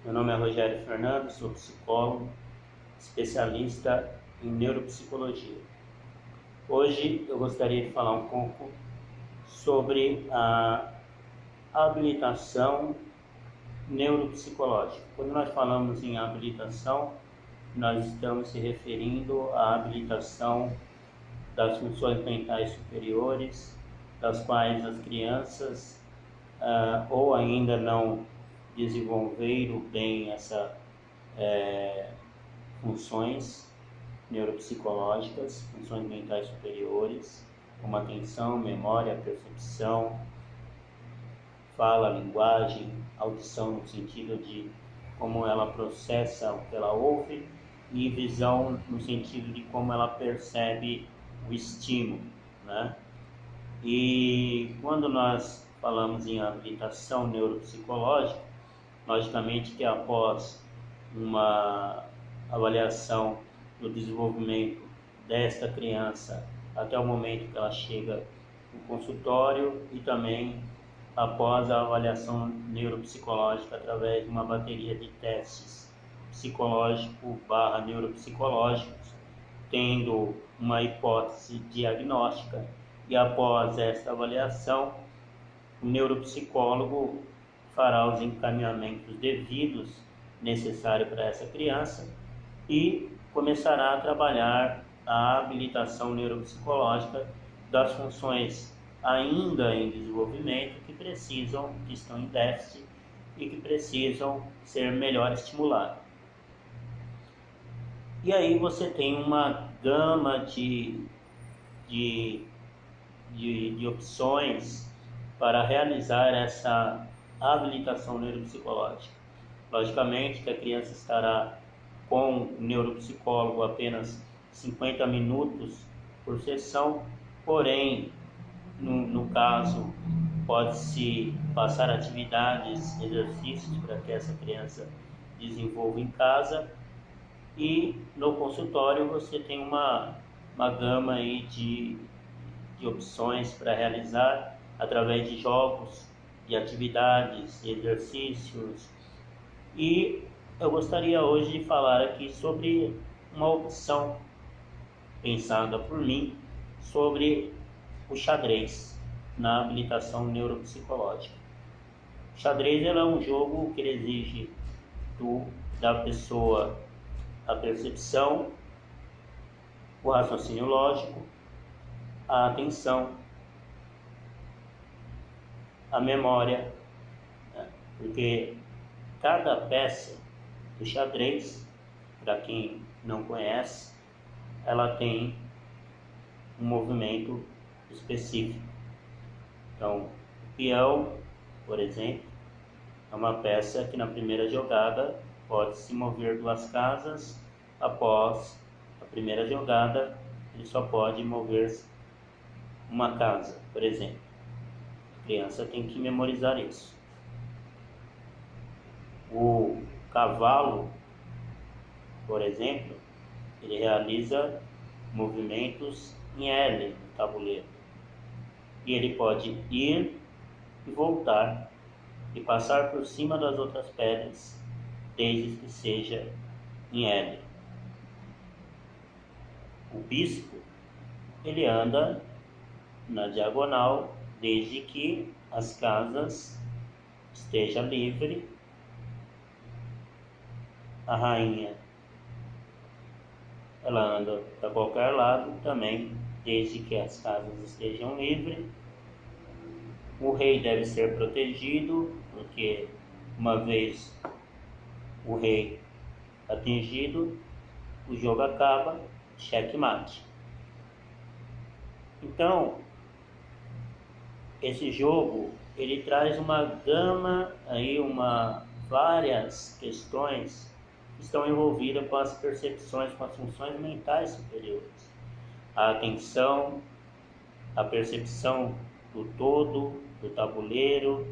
Meu nome é Rogério Fernando, sou psicólogo, especialista em neuropsicologia. Hoje eu gostaria de falar um pouco sobre a habilitação neuropsicológica. Quando nós falamos em habilitação, nós estamos se referindo à habilitação das funções mentais superiores, das quais as crianças ou ainda não desenvolveram bem essas funções neuropsicológicas, funções mentais superiores, como atenção, memória, percepção, fala, linguagem, audição no sentido de como ela processa o que ela ouve, e visão no sentido de como ela percebe o estímulo, né? E quando nós falamos em habilitação neuropsicológica, logicamente que após uma avaliação do desenvolvimento desta criança até o momento que ela chega no consultório, e também após a avaliação neuropsicológica através de uma bateria de testes psicológico/neuropsicológicos, tendo uma hipótese diagnóstica, e após esta avaliação, o neuropsicólogo fará os encaminhamentos devidos necessários para essa criança e começará a trabalhar a habilitação neuropsicológica das funções ainda em desenvolvimento que estão em déficit e que precisam ser melhor estimuladas. E aí você tem uma gama de opções para realizar essa habilitação neuropsicológica. Logicamente que a criança estará com o neuropsicólogo apenas 50 minutos por sessão, porém, no caso, pode-se passar atividades, exercícios para que essa criança desenvolva em casa, e no consultório você tem uma gama aí de opções para realizar através de jogos, de atividades, exercícios. E eu gostaria hoje de falar aqui sobre uma opção pensada por mim sobre o xadrez na habilitação neuropsicológica. O xadrez é um jogo que exige da pessoa a percepção, o raciocínio lógico, a atenção, a memória, né? Porque cada peça do xadrez, para quem não conhece, ela tem um movimento específico. Então, o peão, por exemplo, é uma peça que na primeira jogada pode se mover 2 casas. Após a primeira jogada, ele só pode mover-se 1 casa, por exemplo. A criança tem que memorizar isso. O cavalo, por exemplo, ele realiza movimentos em L no tabuleiro. E ele pode ir e voltar e passar por cima das outras pedras, desde que seja em L. O bispo, ele anda na diagonal desde que as casas estejam livres. A rainha, ela anda para qualquer lado também, desde que as casas estejam livres. O rei deve ser protegido, porque uma vez o rei atingido, o jogo acaba, checkmate. Então, esse jogo, ele traz uma gama aí, várias questões que estão envolvidas com as percepções, com as funções mentais superiores. A atenção, a percepção do todo, do tabuleiro,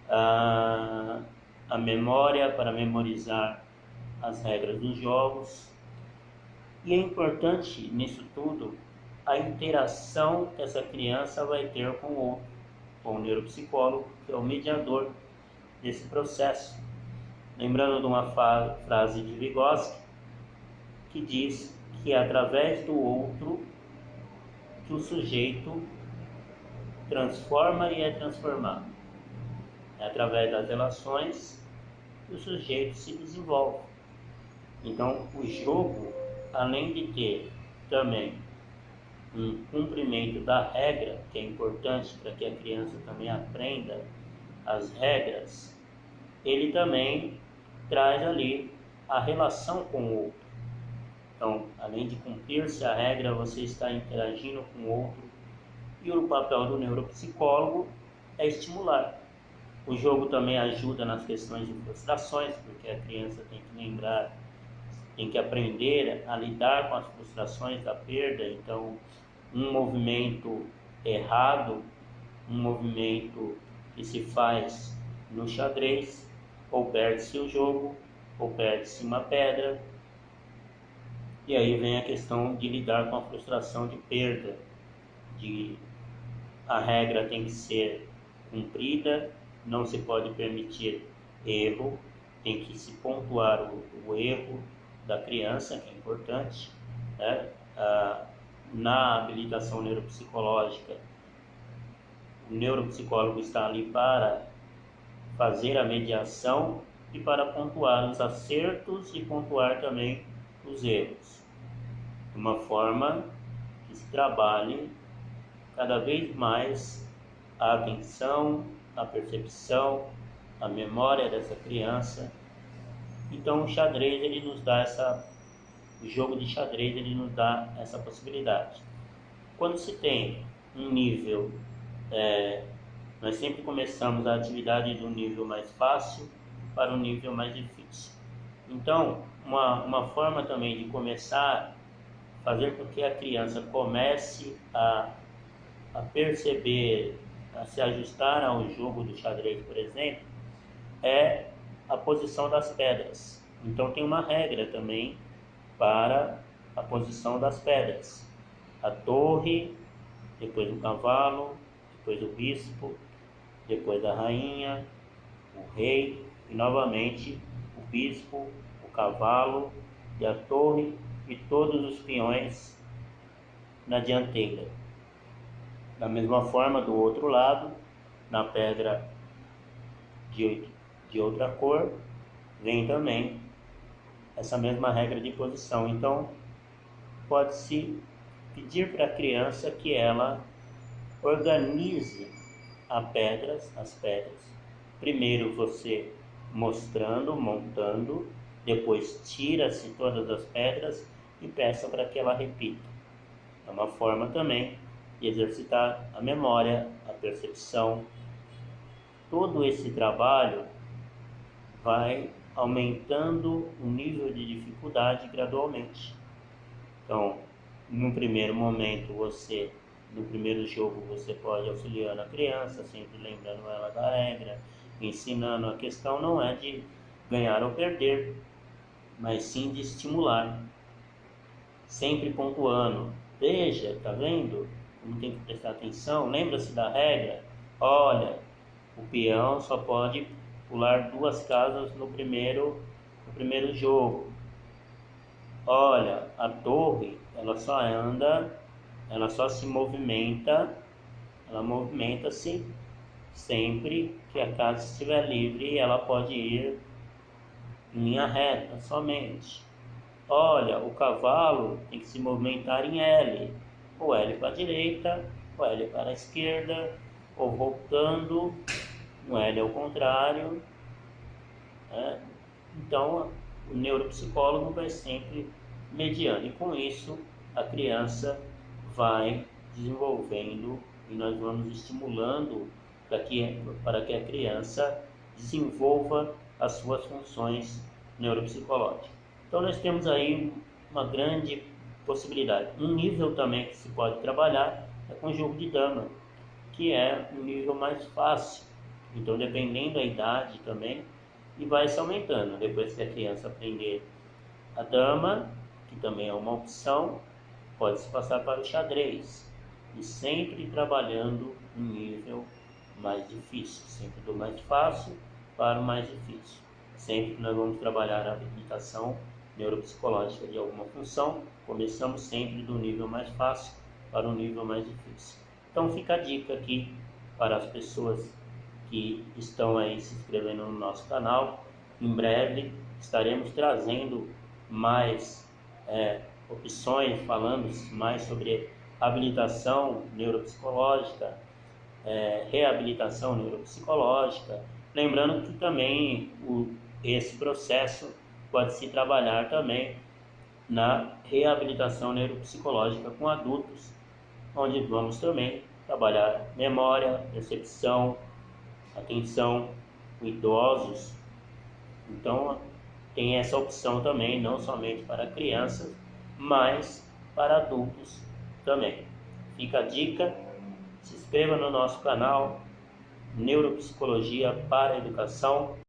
a memória para memorizar as regras dos jogos. E é importante nisso tudo a interação que essa criança vai ter com o outro, com o neuropsicólogo, que é o mediador desse processo. Lembrando de uma frase de Vygotsky, que diz que é através do outro que o sujeito transforma e é transformado. É através das relações que o sujeito se desenvolve. Então, o jogo, além de ter também um cumprimento da regra, que é importante para que a criança também aprenda as regras, ele também traz ali a relação com o outro. Então, além de cumprir-se a regra, você está interagindo com o outro. E o papel do neuropsicólogo é estimular. O jogo também ajuda nas questões de frustrações, porque a criança tem que lembrar, tem que aprender a lidar com as frustrações da perda. Então, um movimento errado, um movimento que se faz no xadrez, ou perde-se o jogo, ou perde-se uma pedra. E aí vem a questão de lidar com a frustração de perda, de a regra tem que ser cumprida, não se pode permitir erro, tem que se pontuar o erro da criança, que é importante, né? Na habilitação neuropsicológica, o neuropsicólogo está ali para fazer a mediação e para pontuar os acertos e pontuar também os erros, de uma forma que se trabalhe cada vez mais a atenção, a percepção, a memória dessa criança. Então o xadrez, ele nos dá o jogo de xadrez, ele nos dá essa possibilidade. Quando se tem um nível, nós sempre começamos a atividade do nível mais fácil para o nível mais difícil. Então, uma forma também de começar, fazer com que a criança comece a perceber, a se ajustar ao jogo do xadrez, por exemplo, é a posição das pedras. Então tem uma regra também para a posição das pedras. A torre, depois o cavalo, depois o bispo, depois a rainha, o rei e novamente o bispo, o cavalo e a torre e todos os peões na dianteira. Da mesma forma, do outro lado, na pedra de outra cor, vem também essa mesma regra de posição. Então, pode-se pedir para a criança que ela organize as pedras. Primeiro você mostrando, montando, depois tira-se todas as pedras e peça para que ela repita. É uma forma também de exercitar a memória, a percepção. Todo esse trabalho vai aumentando o nível de dificuldade gradualmente. Então, no primeiro momento, no primeiro jogo, você pode auxiliar a criança, sempre lembrando ela da regra, ensinando. A questão não é de ganhar ou perder, mas sim de estimular, sempre pontuando. Veja, tá vendo? Não tem que prestar atenção. Lembra-se da regra? Olha, o peão só pode pular 2 casas no primeiro jogo. Olha, a torre, ela só se movimenta, ela movimenta-se sempre que a casa estiver livre e ela pode ir em linha reta somente. Olha, o cavalo tem que se movimentar em L, ou L para a direita, ou L para a esquerda, ou voltando, no L ao contrário. Né? Então, o neuropsicólogo vai sempre mediando, e com isso a criança vai desenvolvendo e nós vamos estimulando para que a criança desenvolva as suas funções neuropsicológicas. Então nós temos aí uma grande possibilidade. Um nível também que se pode trabalhar é com o jogo de dama, que é um nível mais fácil. Então, dependendo da idade também, e vai se aumentando. Depois que a criança aprender a dama, que também é uma opção, pode se passar para o xadrez. E sempre trabalhando um nível mais difícil, sempre do mais fácil para o mais difícil. Sempre que nós vamos trabalhar a habilitação neuropsicológica de alguma função, começamos sempre do nível mais fácil para o nível mais difícil. Então fica a dica aqui para as pessoas que estão aí se inscrevendo no nosso canal. Em breve estaremos trazendo mais opções, falando mais sobre habilitação neuropsicológica, reabilitação neuropsicológica. Lembrando que também esse processo pode se trabalhar também na reabilitação neuropsicológica com adultos, onde vamos também trabalhar memória, percepção, atenção, com idosos. Então tem essa opção também, não somente para crianças, mas para adultos também. Fica a dica, se inscreva no nosso canal Neuropsicologia para a Educação.